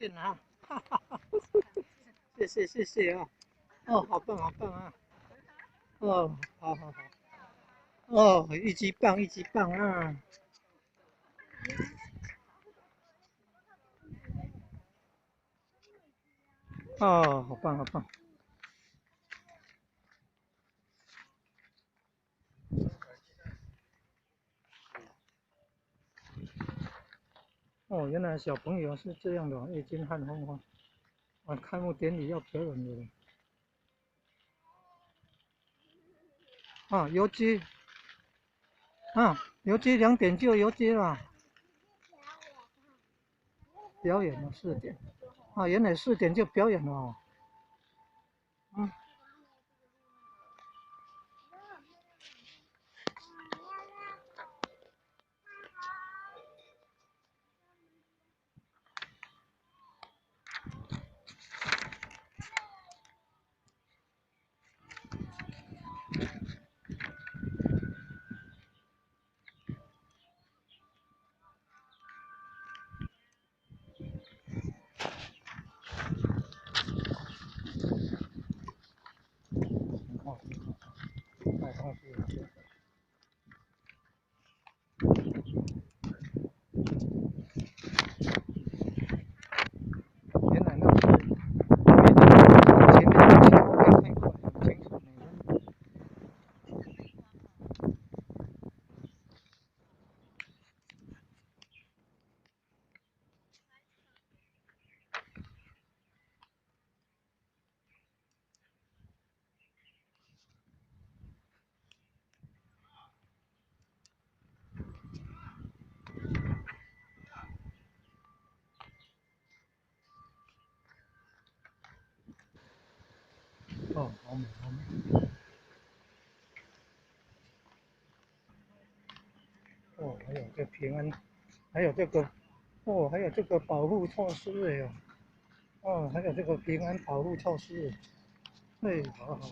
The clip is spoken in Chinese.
电啊，哈哈哈，谢谢谢谢啊，哦，好棒好棒啊，哦，好好好，哦，一级棒一级棒啊，哦，好棒好棒，哦，原来小朋友是这样的，夜间汉风花，啊，开幕典礼要表演的，啊，游击，啊，游击2点就游击了，表演了4点，啊，原来4点就表演了哦，嗯，哦，太高兴了。原来那是前面的前后面看过来很清楚呢。哦，好美好美。哦，还有这平安，还有这个，哦，还有这个保护措施哎哟，哦，还有这个平安保护措施，哎，好好。